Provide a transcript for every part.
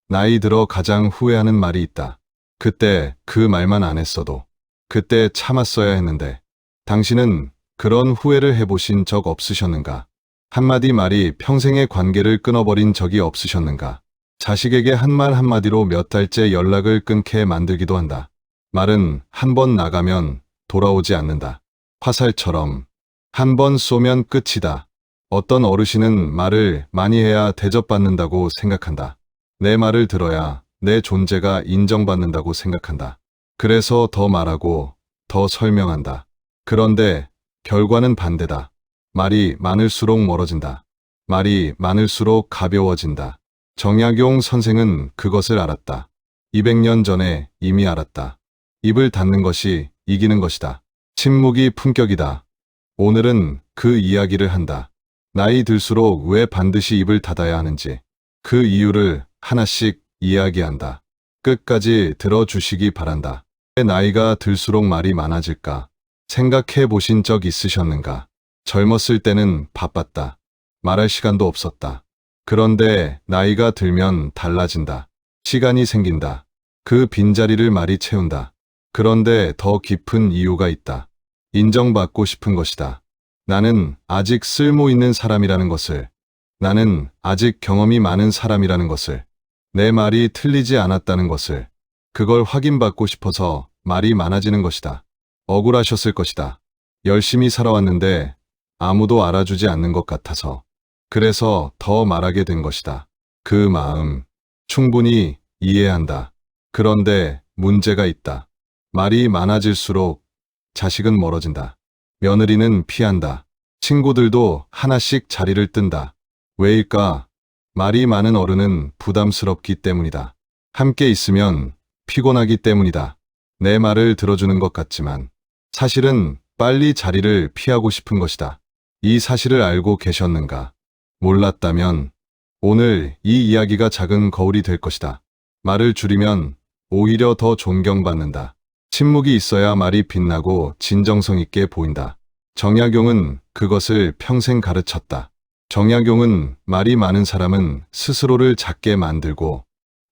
나이 들어 가장 후회하는 말이 있다. 그때 그 말만 안 했어도, 그때 참았어야 했는데, 당신은 그런 후회를 해보신 적 없으셨는가? 한마디 말이 평생의 관계를 끊어버린 적이 없으셨는가? 자식에게 한 말 한마디로 몇 달째 연락을 끊게 만들기도 한다. 말은 한 번 나가면 돌아오지 않는다. 화살처럼 한 번 쏘면 끝이다. 어떤 어르신은 말을 많이 해야 대접받는다고 생각한다. 내 말을 들어야 내 존재가 인정받는다고 생각한다. 그래서 더 말하고 더 설명한다. 그런데 결과는 반대다. 말이 많을수록 멀어진다. 말이 많을수록 가벼워진다. 정약용 선생은 그것을 알았다. 200년 전에 이미 알았다. 입을 닫는 것이 이기는 것이다. 침묵이 품격이다. 오늘은 그 이야기를 한다. 나이 들수록 왜 반드시 입을 닫아야 하는지, 그 이유를 하나씩 이야기한다. 끝까지 들어주시기 바란다. 왜 나이가 들수록 말이 많아질까? 생각해 보신 적 있으셨는가? 젊었을 때는 바빴다. 말할 시간도 없었다. 그런데 나이가 들면 달라진다. 시간이 생긴다. 그 빈자리를 말이 채운다. 그런데 더 깊은 이유가 있다. 인정받고 싶은 것이다. 나는 아직 쓸모 있는 사람이라는 것을, 나는 아직 경험이 많은 사람이라는 것을, 내 말이 틀리지 않았다는 것을, 그걸 확인받고 싶어서 말이 많아지는 것이다. 억울하셨을 것이다. 열심히 살아왔는데 아무도 알아주지 않는 것 같아서. 그래서 더 말하게 된 것이다. 그 마음 충분히 이해한다. 그런데 문제가 있다. 말이 많아질수록 자식은 멀어진다. 며느리는 피한다. 친구들도 하나씩 자리를 뜬다. 왜일까? 말이 많은 어른은 부담스럽기 때문이다. 함께 있으면 피곤하기 때문이다. 내 말을 들어주는 것 같지만 사실은 빨리 자리를 피하고 싶은 것이다. 이 사실을 알고 계셨는가? 몰랐다면 오늘 이 이야기가 작은 거울이 될 것이다. 말을 줄이면 오히려 더 존경받는다. 침묵이 있어야 말이 빛나고 진정성 있게 보인다. 정약용은 그것을 평생 가르쳤다. 정약용은 말이 많은 사람은 스스로를 작게 만들고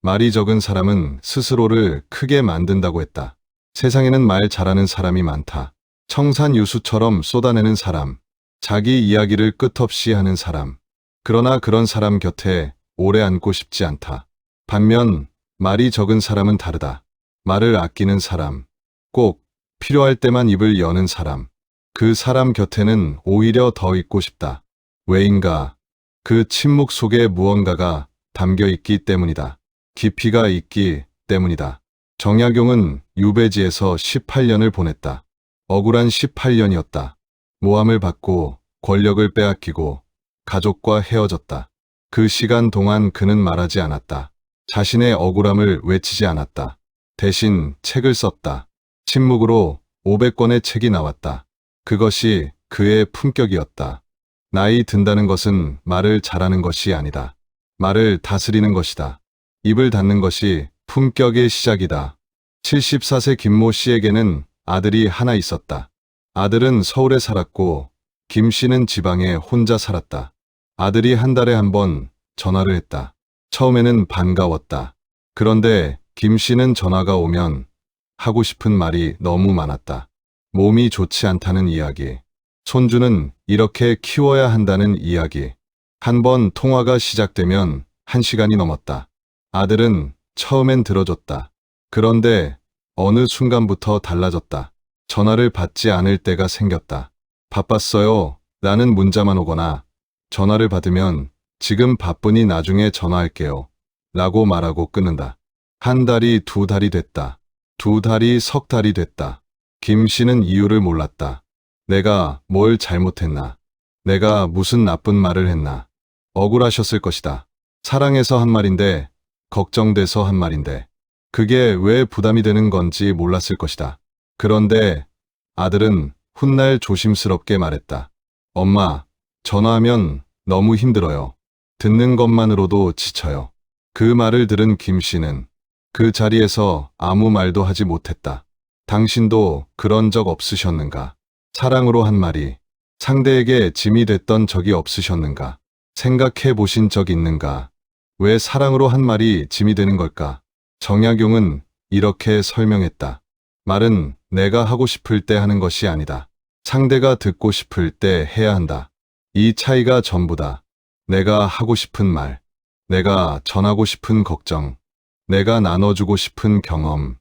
말이 적은 사람은 스스로를 크게 만든다고 했다. 세상에는 말 잘하는 사람이 많다. 청산유수처럼 쏟아내는 사람, 자기 이야기를 끝없이 하는 사람. 그러나 그런 사람 곁에 오래 앉고 싶지 않다. 반면 말이 적은 사람은 다르다. 말을 아끼는 사람, 꼭 필요할 때만 입을 여는 사람. 그 사람 곁에는 오히려 더 있고 싶다. 왜인가? 그 침묵 속에 무언가가 담겨 있기 때문이다. 깊이가 있기 때문이다. 정약용은 유배지에서 18년을 보냈다. 억울한 18년이었다. 모함을 받고 권력을 빼앗기고 가족과 헤어졌다. 그 시간 동안 그는 말하지 않았다. 자신의 억울함을 외치지 않았다. 대신 책을 썼다. 침묵으로 500권의 책이 나왔다. 그것이 그의 품격이었다. 나이 든다는 것은 말을 잘하는 것이 아니다. 말을 다스리는 것이다. 입을 닫는 것이 품격의 시작이다. 74세 김모 씨에게는 아들이 하나 있었다. 아들은 서울에 살았고 김 씨는 지방에 혼자 살았다. 아들이 한 달에 한 번 전화를 했다. 처음에는 반가웠다. 그런데 김 씨는 전화가 오면 하고 싶은 말이 너무 많았다. 몸이 좋지 않다는 이야기, 손주는 이렇게 키워야 한다는 이야기. 한 번 통화가 시작되면 1시간이 넘었다. 아들은 처음엔 들어줬다. 그런데 어느 순간부터 달라졌다. 전화를 받지 않을 때가 생겼다. 바빴어요. 나는 문자만 오거나 전화를 받으면 지금 바쁘니 나중에 전화할게요. 라고 말하고 끊는다. 한 달이 2달이 됐다. 2달이 석 달이 됐다. 김 씨는 이유를 몰랐다. 내가 뭘 잘못했나? 내가 무슨 나쁜 말을 했나? 억울하셨을 것이다. 사랑해서 한 말인데, 걱정돼서 한 말인데, 그게 왜 부담이 되는 건지 몰랐을 것이다. 그런데 아들은 훗날 조심스럽게 말했다. 엄마, 전화하면 너무 힘들어요. 듣는 것만으로도 지쳐요. 그 말을 들은 김 씨는 그 자리에서 아무 말도 하지 못했다. 당신도 그런 적 없으셨는가? 사랑으로 한 말이 상대에게 짐이 됐던 적이 없으셨는가? 생각해 보신 적 있는가? 왜 사랑으로 한 말이 짐이 되는 걸까? 정약용은 이렇게 설명했다. 말은 내가 하고 싶을 때 하는 것이 아니다. 상대가 듣고 싶을 때 해야 한다. 이 차이가 전부다. 내가 하고 싶은 말, 내가 전하고 싶은 걱정, 내가 나눠주고 싶은 경험.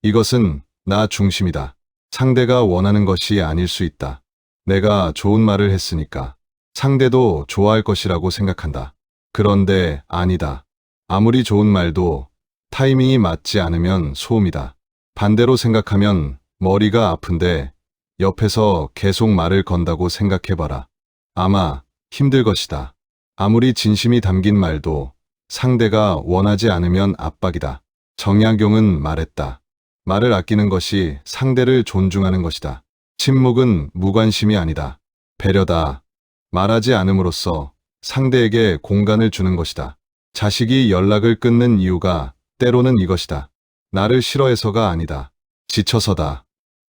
이것은 나 중심이다. 상대가 원하는 것이 아닐 수 있다. 내가 좋은 말을 했으니까 상대도 좋아할 것이라고 생각한다. 그런데 아니다. 아무리 좋은 말도 타이밍이 맞지 않으면 소음이다. 반대로 생각하면 머리가 아픈데 옆에서 계속 말을 건다고 생각해봐라. 아마 힘들 것이다. 아무리 진심이 담긴 말도 상대가 원하지 않으면 압박이다. 정약용은 말했다. 말을 아끼는 것이 상대를 존중하는 것이다. 침묵은 무관심이 아니다. 배려다. 말하지 않음으로써 상대에게 공간을 주는 것이다. 자식이 연락을 끊는 이유가 때로는 이것이다. 나를 싫어해서가 아니다. 지쳐서다.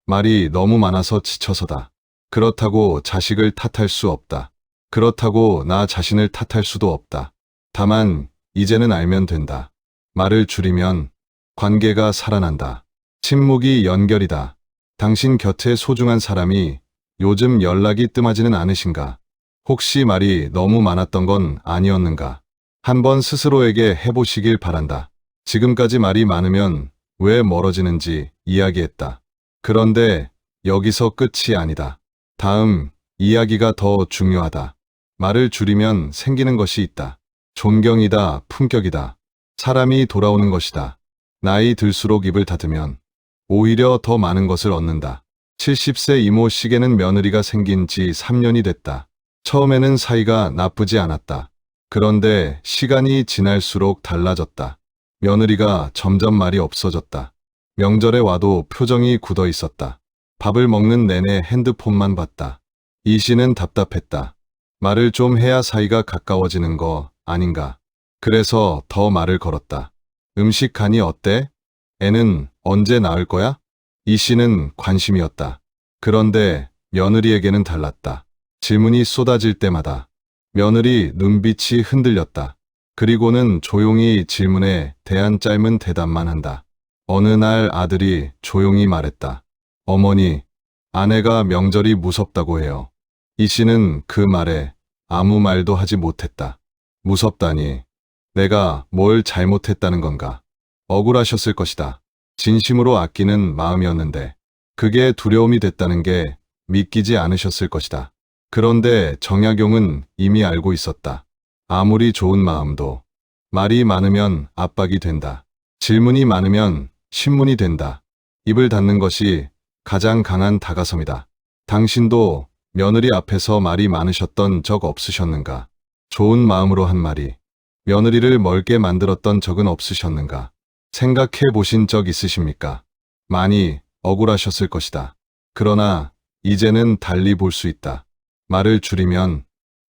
말이 너무 많아서 지쳐서다. 그렇다고 자식을 탓할 수 없다. 그렇다고 나 자신을 탓할 수도 없다. 다만 이제는 알면 된다. 말을 줄이면 관계가 살아난다. 침묵이 연결이다. 당신 곁에 소중한 사람이 요즘 연락이 뜸하지는 않으신가? 혹시 말이 너무 많았던 건 아니었는가? 한번 스스로에게 해보시길 바란다. 지금까지 말이 많으면 왜 멀어지는지 이야기했다. 그런데 여기서 끝이 아니다. 다음 이야기가 더 중요하다. 말을 줄이면 생기는 것이 있다. 존경이다, 품격이다. 사람이 돌아오는 것이다. 나이 들수록 입을 닫으면 오히려 더 많은 것을 얻는다. 70세 이모 씨에게는 며느리가 생긴 지 3년이 됐다. 처음에는 사이가 나쁘지 않았다. 그런데 시간이 지날수록 달라졌다. 며느리가 점점 말이 없어졌다. 명절에 와도 표정이 굳어 있었다. 밥을 먹는 내내 핸드폰만 봤다. 이 씨는 답답했다. 말을 좀 해야 사이가 가까워지는 거 아닌가. 그래서 더 말을 걸었다. 음식 간이 어때? 애는 언제 낳을 거야? 이 씨는 관심이었다. 그런데 며느리에게는 달랐다. 질문이 쏟아질 때마다 며느리 눈빛이 흔들렸다. 그리고는 조용히 질문에 대한 짧은 대답만 한다. 어느 날 아들이 조용히 말했다. 어머니, 아내가 명절이 무섭다고 해요. 이 씨는 그 말에 아무 말도 하지 못했다. 무섭다니. 내가 뭘 잘못했다는 건가? 억울하셨을 것이다. 진심으로 아끼는 마음이었는데 그게 두려움이 됐다는 게 믿기지 않으셨을 것이다. 그런데 정약용은 이미 알고 있었다. 아무리 좋은 마음도 말이 많으면 압박이 된다. 질문이 많으면 신문이 된다. 입을 닫는 것이 가장 강한 다가섬이다. 당신도 며느리 앞에서 말이 많으셨던 적 없으셨는가? 좋은 마음으로 한 말이 며느리를 멀게 만들었던 적은 없으셨는가? 생각해 보신 적 있으십니까? 많이 억울하셨을 것이다. 그러나 이제는 달리 볼 수 있다. 말을 줄이면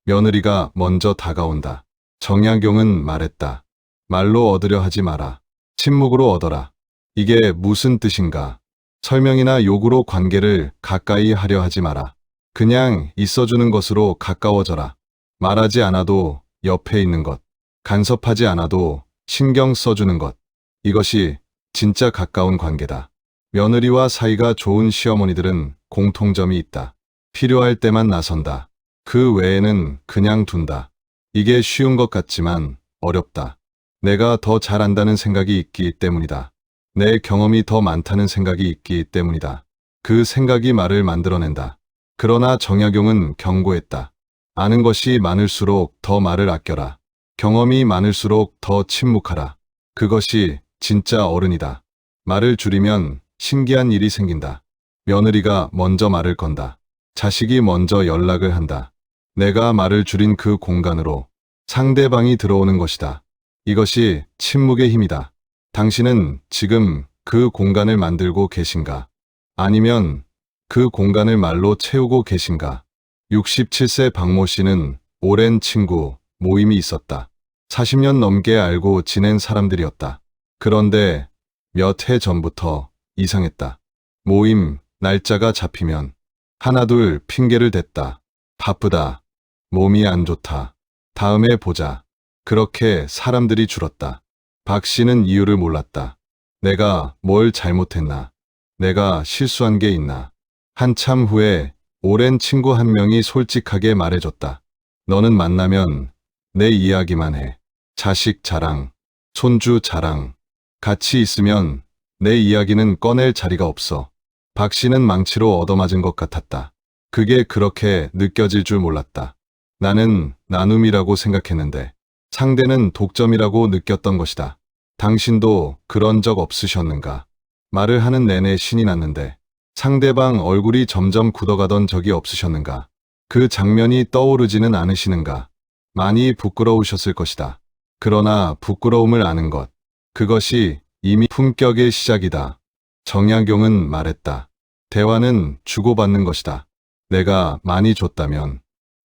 며느리가 먼저 다가온다. 정약용은 말했다. 말로 얻으려 하지 마라. 침묵으로 얻어라. 이게 무슨 뜻인가? 설명이나 요구로 관계를 가까이 하려 하지 마라. 그냥 있어주는 것으로 가까워져라. 말하지 않아도 옆에 있는 것. 간섭하지 않아도 신경 써주는 것. 이것이 진짜 가까운 관계다. 며느리와 사이가 좋은 시어머니들은 공통점이 있다. 필요할 때만 나선다. 그 외에는 그냥 둔다. 이게 쉬운 것 같지만 어렵다. 내가 더 잘한다는 생각이 있기 때문이다. 내 경험이 더 많다는 생각이 있기 때문이다. 그 생각이 말을 만들어낸다. 그러나 정약용은 경고했다. 아는 것이 많을수록 더 말을 아껴라. 경험이 많을수록 더 침묵하라. 그것이 진짜 어른이다. 말을 줄이면 신기한 일이 생긴다. 며느리가 먼저 말을 건다. 자식이 먼저 연락을 한다. 내가 말을 줄인 그 공간으로 상대방이 들어오는 것이다. 이것이 침묵의 힘이다. 당신은 지금 그 공간을 만들고 계신가? 아니면 그 공간을 말로 채우고 계신가? 67세 박모 씨는 오랜 친구 모임이 있었다. 40년 넘게 알고 지낸 사람들이었다. 그런데 몇 해 전부터 이상했다. 모임 날짜가 잡히면 하나둘 핑계를 댔다. 바쁘다. 몸이 안 좋다. 다음에 보자. 그렇게 사람들이 줄었다. 박 씨는 이유를 몰랐다. 내가 뭘 잘못했나? 내가 실수한 게 있나? 한참 후에 오랜 친구 한 명이 솔직하게 말해줬다. 너는 만나면 내 이야기만 해. 자식 자랑, 손주 자랑. 같이 있으면 내 이야기는 꺼낼 자리가 없어. 박 씨는 망치로 얻어맞은 것 같았다. 그게 그렇게 느껴질 줄 몰랐다. 나는 나눔이라고 생각했는데 상대는 독점이라고 느꼈던 것이다. 당신도 그런 적 없으셨는가? 말을 하는 내내 신이 났는데 상대방 얼굴이 점점 굳어가던 적이 없으셨는가? 그 장면이 떠오르지는 않으시는가? 많이 부끄러우셨을 것이다. 그러나 부끄러움을 아는 것, 그것이 이미 품격의 시작이다. 정약용은 말했다. 대화는 주고받는 것이다. 내가 많이 줬다면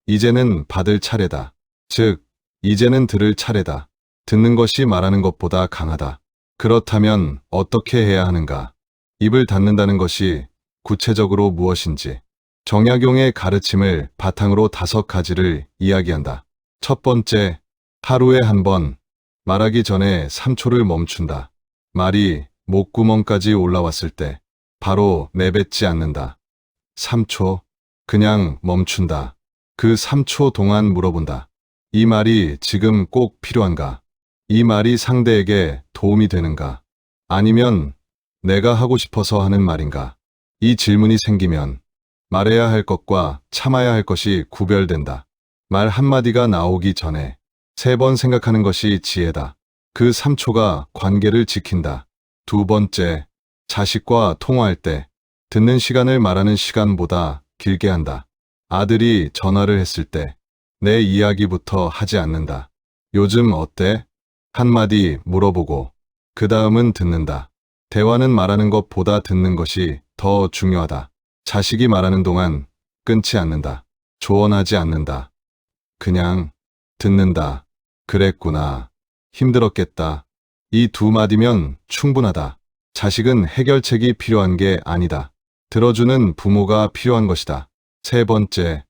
이제는 받을 차례다. 즉, 이제는 들을 차례다. 듣는 것이 말하는 것보다 강하다. 그렇다면 어떻게 해야 하는가? 입을 닫는다는 것이 구체적으로 무엇인지 정약용의 가르침을 바탕으로 5가지를 이야기한다. 첫 번째, 하루에 한 번, 말하기 전에 3초를 멈춘다. 말이 목구멍까지 올라왔을 때 바로 내뱉지 않는다. 3초, 그냥 멈춘다. 그 3초 동안 물어본다. 이 말이 지금 꼭 필요한가? 이 말이 상대에게 도움이 되는가? 아니면 내가 하고 싶어서 하는 말인가? 이 질문이 생기면 말해야 할 것과 참아야 할 것이 구별된다. 말 한마디가 나오기 전에 3번 생각하는 것이 지혜다. 그 3초가 관계를 지킨다. 두 번째, 자식과 통화할 때 듣는 시간을 말하는 시간보다 길게 한다. 아들이 전화를 했을 때 내 이야기부터 하지 않는다. 요즘 어때? 한마디 물어보고 그 다음은 듣는다. 대화는 말하는 것보다 듣는 것이 더 중요하다. 자식이 말하는 동안 끊지 않는다. 조언하지 않는다. 그냥 듣는다. 그랬구나. 힘들었겠다. 이 2마디면 충분하다. 자식은 해결책이 필요한 게 아니다. 들어주는 부모가 필요한 것이다. 세 번째,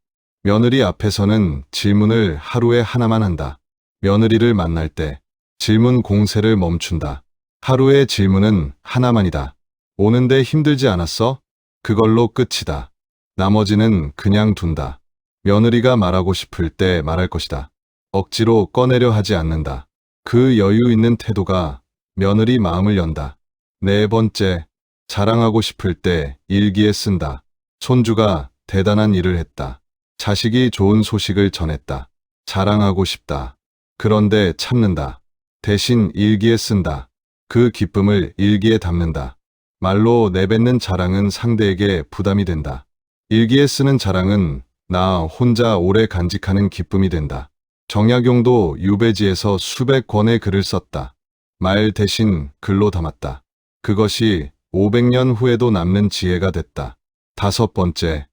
며느리 앞에서는 질문을 하루에 하나만 한다. 며느리를 만날 때 질문 공세를 멈춘다. 하루의 질문은 하나만이다. 오는데 힘들지 않았어? 그걸로 끝이다. 나머지는 그냥 둔다. 며느리가 말하고 싶을 때 말할 것이다. 억지로 꺼내려 하지 않는다. 그 여유 있는 태도가 며느리 마음을 연다. 네 번째, 자랑하고 싶을 때 일기에 쓴다. 손주가 대단한 일을 했다. 자식이 좋은 소식을 전했다. 자랑하고 싶다. 그런데 참는다. 대신 일기에 쓴다. 그 기쁨을 일기에 담는다. 말로 내뱉는 자랑은 상대에게 부담이 된다. 일기에 쓰는 자랑은 나 혼자 오래 간직하는 기쁨이 된다. 정약용도 유배지에서 수백 권의 글을 썼다. 말 대신 글로 담았다. 그것이 500년 후에도 남는 지혜가 됐다. 다섯 번째,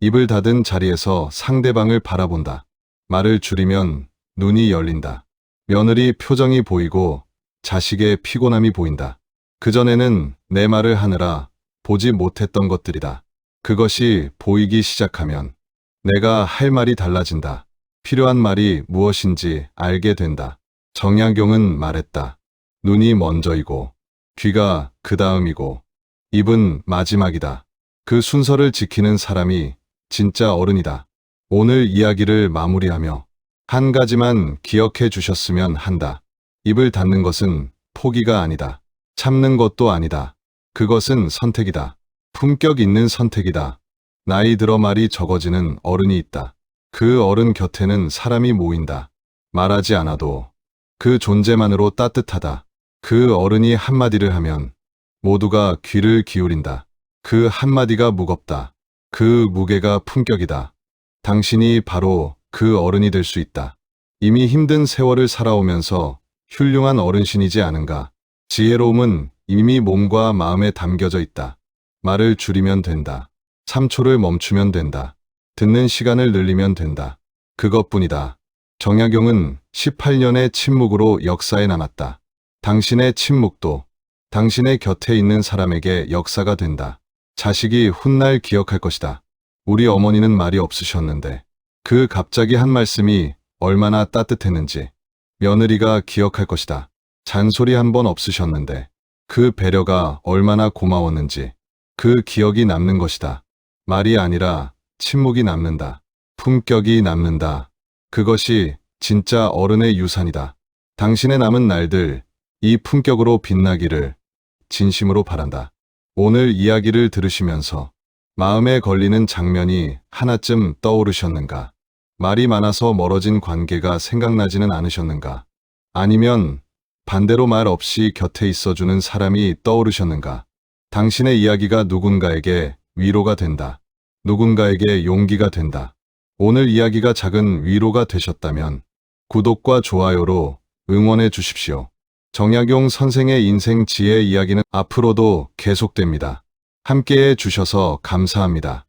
입을 닫은 자리에서 상대방을 바라본다. 말을 줄이면 눈이 열린다. 며느리 표정이 보이고 자식의 피곤함이 보인다. 그전에는 내 말을 하느라 보지 못했던 것들이다. 그것이 보이기 시작하면 내가 할 말이 달라진다. 필요한 말이 무엇인지 알게 된다. 정약용은 말했다. 눈이 먼저이고 귀가 그 다음이고 입은 마지막이다. 그 순서를 지키는 사람이 진짜 어른이다. 오늘 이야기를 마무리하며 한 가지만 기억해 주셨으면 한다. 입을 닫는 것은 포기가 아니다. 참는 것도 아니다. 그것은 선택이다. 품격 있는 선택이다. 나이 들어 말이 적어지는 어른이 있다. 그 어른 곁에는 사람이 모인다. 말하지 않아도 그 존재만으로 따뜻하다. 그 어른이 한마디를 하면 모두가 귀를 기울인다. 그 한마디가 무겁다. 그 무게가 품격이다. 당신이 바로 그 어른이 될 수 있다. 이미 힘든 세월을 살아오면서 훌륭한 어른신이지 않은가. 지혜로움은 이미 몸과 마음에 담겨져 있다. 말을 줄이면 된다. 3초를 멈추면 된다. 듣는 시간을 늘리면 된다. 그것뿐이다. 정약용은 18년의 침묵으로 역사에 남았다. 당신의 침묵도 당신의 곁에 있는 사람에게 역사가 된다. 자식이 훗날 기억할 것이다. 우리 어머니는 말이 없으셨는데 그 갑자기 한 말씀이 얼마나 따뜻했는지. 며느리가 기억할 것이다. 잔소리 한 번 없으셨는데 그 배려가 얼마나 고마웠는지 그 기억이 남는 것이다. 말이 아니라 침묵이 남는다. 품격이 남는다. 그것이 진짜 어른의 유산이다. 당신의 남은 날들, 이 품격으로 빛나기를 진심으로 바란다. 오늘 이야기를 들으시면서 마음에 걸리는 장면이 하나쯤 떠오르셨는가? 말이 많아서 멀어진 관계가 생각나지는 않으셨는가? 아니면 반대로 말 없이 곁에 있어주는 사람이 떠오르셨는가? 당신의 이야기가 누군가에게 위로가 된다. 누군가에게 용기가 된다. 오늘 이야기가 작은 위로가 되셨다면 구독과 좋아요로 응원해 주십시오. 정약용 선생의 인생 지혜 이야기는 앞으로도 계속됩니다. 함께해 주셔서 감사합니다.